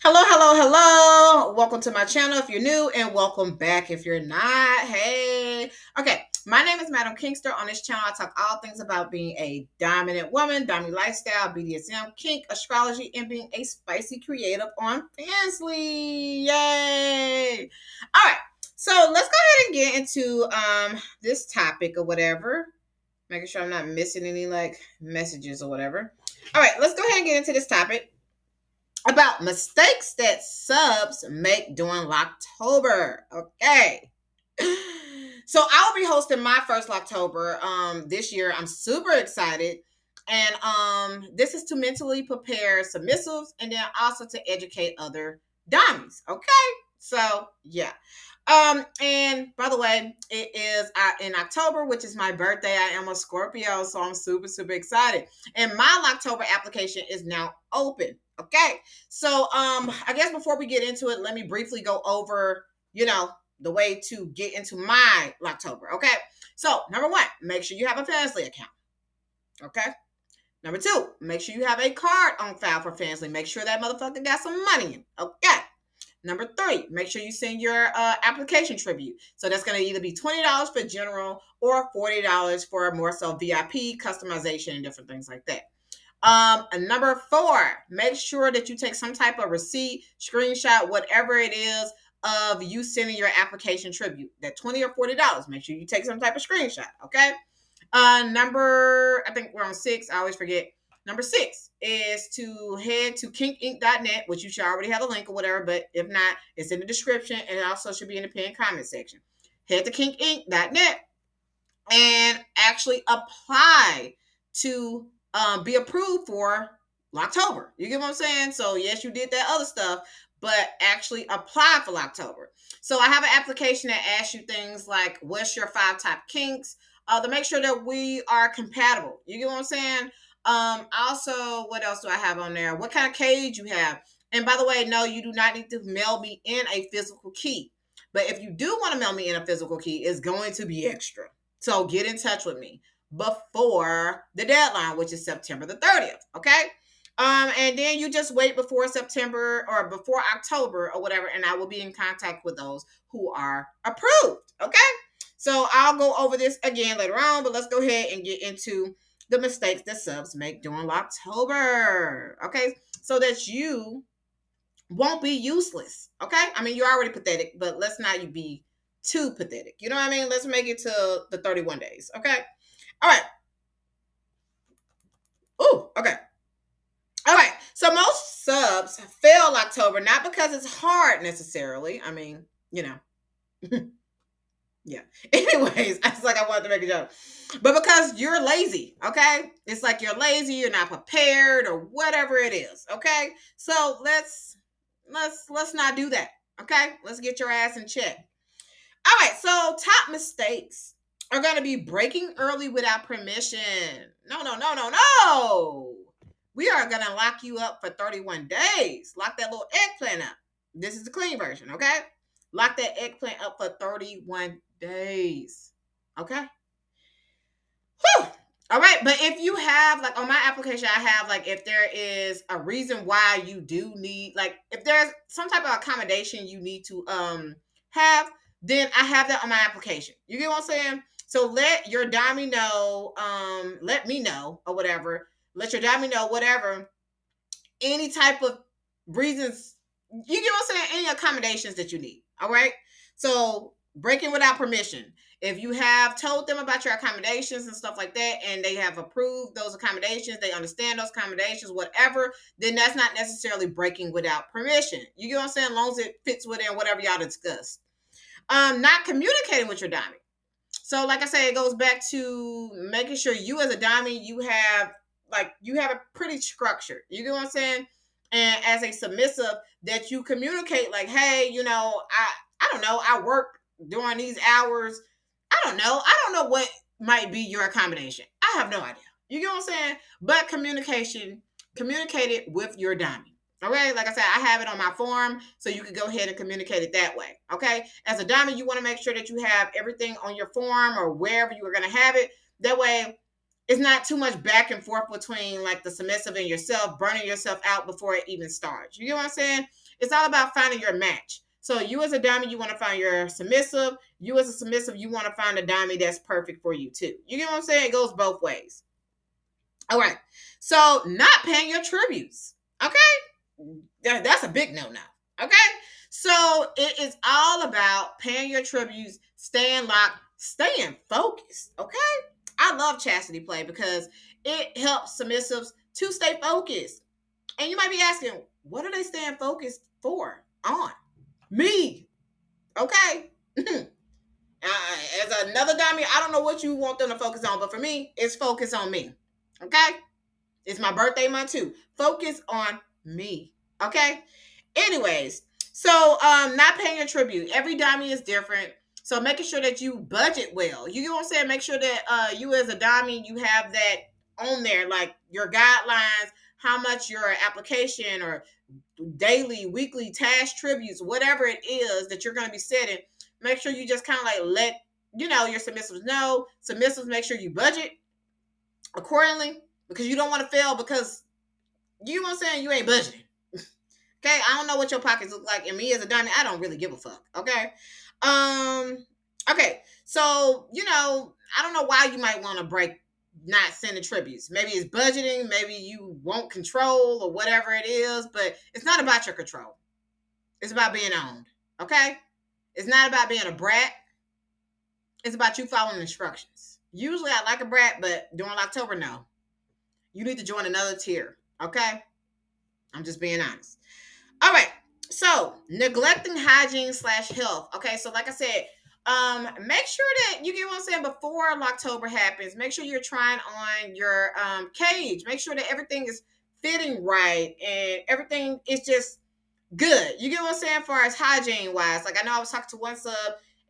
Hello, hello, hello. Welcome to my channel if you're new, and welcome back if you're not. Hey. Okay, my name is Madam Kingster. On this channel, I talk all things about being a dominant woman, dominant lifestyle, BDSM, kink, astrology, and being a spicy creative on Fansly. Yay. All right, so let's go ahead and get into this topic or whatever. Making sure I'm not missing any like messages or whatever. All right, let's go ahead and get into this topic about mistakes that subs make during Locktober. Okay. So I'll be hosting my first Locktober this year. I'm super excited. And this is to mentally prepare submissives and then also to educate other dummies. Okay. So yeah. And by the way, it is in October, which is my birthday. I am a Scorpio, so I'm super, super excited. And my Locktober application is now open. Okay. So I guess before we get into it, let me briefly go over, the way to get into my Locktober. Okay. So number one, make sure you have a Fansly account. Okay. Number two, make sure you have a card on file for Fansly. Make sure that motherfucker got some money in. Okay. Number three, make sure you send your application tribute. So that's going to either be $20 for general or $40 for more so VIP customization and different things like that. And number four, make sure that you take some type of receipt, screenshot, whatever it is of you sending your application tribute. That $20 or $40. Make sure you take some type of screenshot. Okay. I think we're on six. I always forget. Number six is to head to kinkinc.net, which you should already have a link or whatever, but if not, it's in the description and it also should be in the pinned comment section. Head to kinkinc.net and actually apply to be approved for Locktober. You get what I'm saying? So yes, you did that other stuff, but actually apply for Locktober. So I have an application that asks you things like, what's your 5 top kinks? To make sure that we are compatible. You get what I'm saying? Also, what else do I have on there? What kind of cage you have? And by the way, no, you do not need to mail me in a physical key. But if you do want to mail me in a physical key, it's going to be extra. So get in touch with me before the deadline, which is September the 30th. Okay. And then you just wait before September or before October or whatever, and I will be in contact with those who are approved. Okay. So I'll go over this again later on, but let's go ahead and get into the mistakes that subs make during October. Okay. So that you won't be useless. Okay. I mean, you're already pathetic, but let's not be too pathetic. You know what I mean? Let's make it to the 31 days. Okay. All right. Ooh, okay. All right. So most subs fail October, not because it's hard necessarily. I mean, yeah. Anyways, I was like, I wanted to make a joke, but because you're lazy. Okay. It's like you're lazy, you're not prepared or whatever it is. Okay. So let's not do that. Okay. Let's get your ass in check. All right, so top mistakes are going to be breaking early without permission. No, no, no, no, no. We are going to lock you up for 31 days. Lock that little eggplant up. This is the clean version, okay? Lock that eggplant up for 31 days. Okay? Whew. All right, but if you have, like on my application, I have like if there is a reason why you do need, like if there's some type of accommodation you need to have, then I have that on my application. You get what I'm saying? So let your dummy know, let me know or whatever. Let your dummy know whatever, any type of reasons, you get what I'm saying? Any accommodations that you need. All right. So breaking without permission. If you have told them about your accommodations and stuff like that, and they have approved those accommodations, they understand those accommodations, whatever, then that's not necessarily breaking without permission. You get what I'm saying? As long as it fits within whatever y'all discussed. Not communicating with your dummy. So, like I say, it goes back to making sure you as a dummy, you have a pretty structure. You get what I'm saying? And as a submissive, that you communicate like, hey, I don't know, I work during these hours. I don't know what might be your accommodation. I have no idea. You get what I'm saying? But communicate it with your dummy. Okay, like I said, I have it on my form, so you can go ahead and communicate it that way. Okay, as a dummy, you want to make sure that you have everything on your form or wherever you are going to have it. That way, It's not too much back and forth between like the submissive and yourself, burning yourself out before it even starts. You get what I'm saying? It's all about finding your match. So you as a dummy, you want to find your submissive. You as a submissive, you want to find a dummy that's perfect for you too. You get what I'm saying? It goes both ways. All right. So not paying your tributes. Okay. That's a big no-no. Okay. So it is all about paying your tributes, staying locked, staying focused. Okay. I love chastity play because it helps submissives to stay focused. And you might be asking, what are they staying focused for? On me. Okay. As another dummy, I don't know what you want them to focus on, but for me, it's focus on me. Okay. It's my birthday month too. Focus on me. Okay. Anyways, so not paying your tribute. Every dummy is different. So making sure that you budget well. You know what I'm saying? Make sure that you as a dummy, you have that on there, like your guidelines, how much your application or daily, weekly task tributes, whatever it is that you're going to be setting. Make sure you just kind of like let your submissives know. Submissives, make sure you budget accordingly because you don't want to fail because you know what I'm saying, you ain't budgeting. Okay, I don't know what your pockets look like, and me as a dummy, I don't really give a fuck. Okay, okay, so I don't know why you might want to break not sending tributes. Maybe it's budgeting, maybe you won't control or whatever it is, but it's not about your control. It's about being owned. Okay, it's not about being a brat. It's about you following instructions. Usually, I like a brat, but during Locktober, no. You need to join another tier. Okay, I'm just being honest. All right. So neglecting hygiene/health. Okay. So like I said, make sure that you get what I'm saying before Locktober happens. Make sure you're trying on your cage. Make sure that everything is fitting right and everything is just good. You get what I'm saying? As far as hygiene wise, like I know I was talking to one sub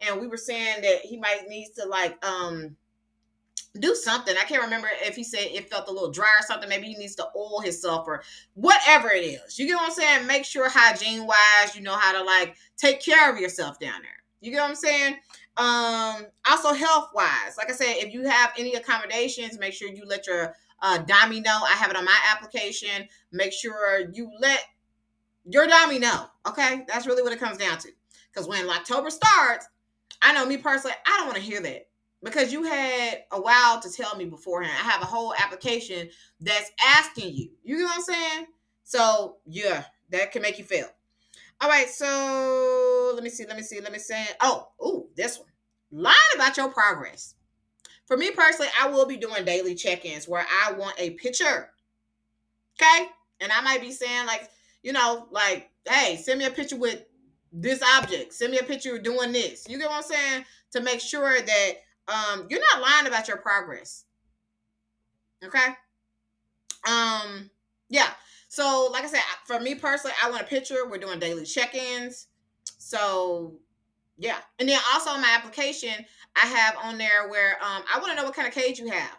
and we were saying that he might needs to like do something. I can't remember if he said it felt a little dry or something. Maybe he needs to oil himself or whatever it is. You get what I'm saying? Make sure hygiene wise, you know how to like take care of yourself down there. You get what I'm saying? Also health wise, like I said, if you have any accommodations, make sure you let your Domme know. I have it on my application. Make sure you let your Domme know. Okay, that's really what it comes down to. Because when Locktober starts, I know me personally, I don't want to hear that because you had a while to tell me beforehand. I have a whole application that's asking you. You know what I'm saying? So yeah, that can make you fail. All right, so let me see. This one. Lying about your progress. For me personally, I will be doing daily check-ins where I want a picture. Okay? And I might be saying like, like, hey, send me a picture with this object. Send me a picture of doing this. You get what I'm saying? To make sure that you're not lying about your progress. Okay? Yeah. So, like I said, for me personally, I want a picture. We're doing daily check-ins. So, yeah. And then also on my application, I have on there where I want to know what kind of cage you have.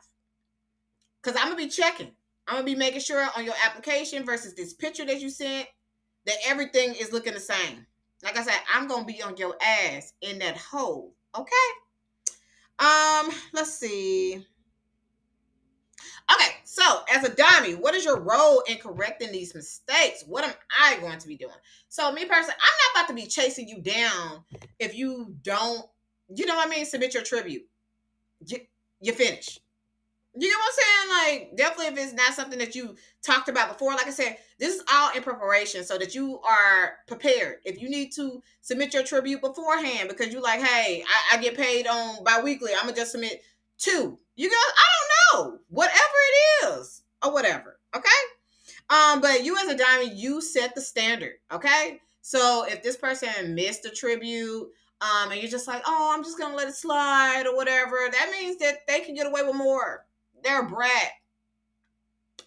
Because I'm going to be checking. I'm going to be making sure on your application versus this picture that you sent that everything is looking the same. Like I said, I'm going to be on your ass in that hole. Okay? Let's see. Okay, so as a dummy, what is your role in correcting these mistakes? What am I going to be doing? So me personally, I'm not about to be chasing you down if you don't, submit your tribute. You finish. You know what I'm saying? Like, definitely if it's not something that you talked about before, like I said, this is all in preparation so that you are prepared. If you need to submit your tribute beforehand because you're like, hey, I get paid on bi-weekly, I'm going to just submit 2. You go, I don't know. Whatever it is or whatever. Okay? But you as a diamond, you set the standard. Okay? So if this person missed a tribute, and you're just like, oh, I'm just going to let it slide or whatever, that means that they can get away with more. They're a brat.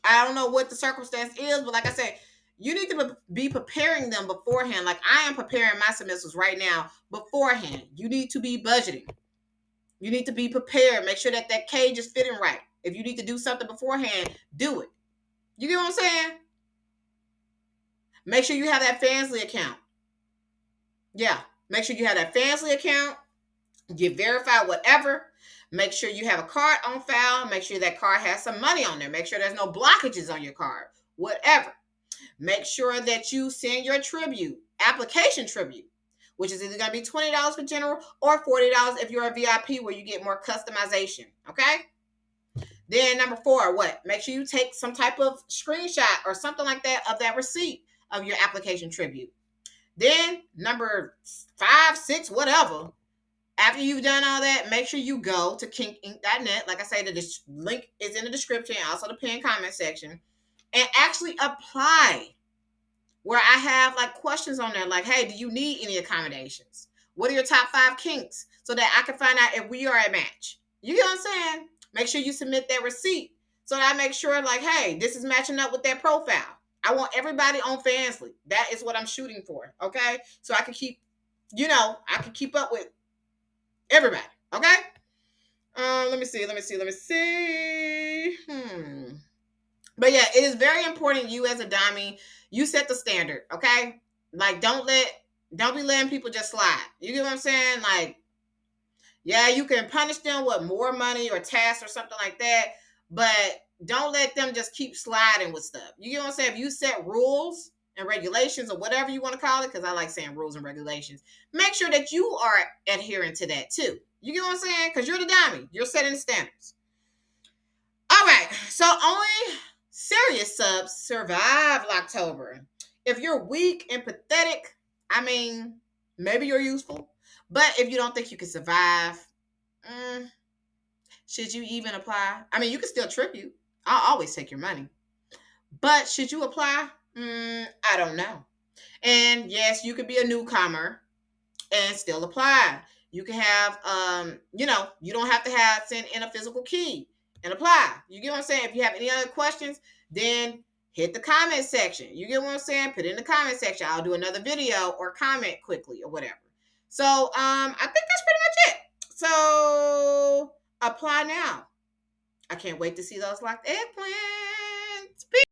I don't know what the circumstance is, but like I said, you need to be preparing them beforehand. Like I am preparing my submissives right now beforehand. You need to be budgeting. You need to be prepared. Make sure that cage is fitting right. If you need to do something beforehand, do it. You get what I'm saying? Make sure you have that Fansly account. Yeah. Make sure you have that Fansly account. Get verified, whatever. Make sure you have a card on file. Make sure that card has some money on there. Make sure there's no blockages on your card. Whatever. Make sure that you send your tribute, application tribute, which is either going to be $20 for general or $40 if you're a VIP where you get more customization. Okay? Then number 4, what? Make sure you take some type of screenshot or something like that of that receipt of your application tribute. Then number 5, 6, whatever. After you've done all that, make sure you go to kinkink.net. Like I say, the link is in the description, also the pinned comment section, and actually apply. Where I have like questions on there, like, hey, do you need any accommodations? What are your top 5 kinks? So that I can find out if we are a match. You get what I'm saying? Make sure you submit that receipt so that I make sure, like, hey, this is matching up with their profile. I want everybody on Fansly. That is what I'm shooting for. Okay. So I can keep, I can keep up with everybody. Okay. Let me see. But yeah, it is very important you as a Domme, you set the standard, okay? Like, don't be letting people just slide. You get what I'm saying? Like, yeah, you can punish them with more money or tasks or something like that, but don't let them just keep sliding with stuff. You get what I'm saying? If you set rules and regulations or whatever you want to call it, because I like saying rules and regulations, make sure that you are adhering to that too. You get what I'm saying? Because you're the Domme. You're setting the standards. All right. So only serious subs survive Locktober. If you're weak and pathetic, I mean, maybe you're useful. But if you don't think you can survive, should you even apply? I mean, you can still tribute. I'll always take your money. But should you apply? I don't know. And yes, you could be a newcomer and still apply. You can have, you don't have to send in a physical key and apply. You get what I'm saying? If you have any other questions, then hit the comment section. You get what I'm saying? Put it in the comment section. I'll do another video or comment quickly or whatever. So, I think that's pretty much it. So, apply now. I can't wait to see those locked eggplants.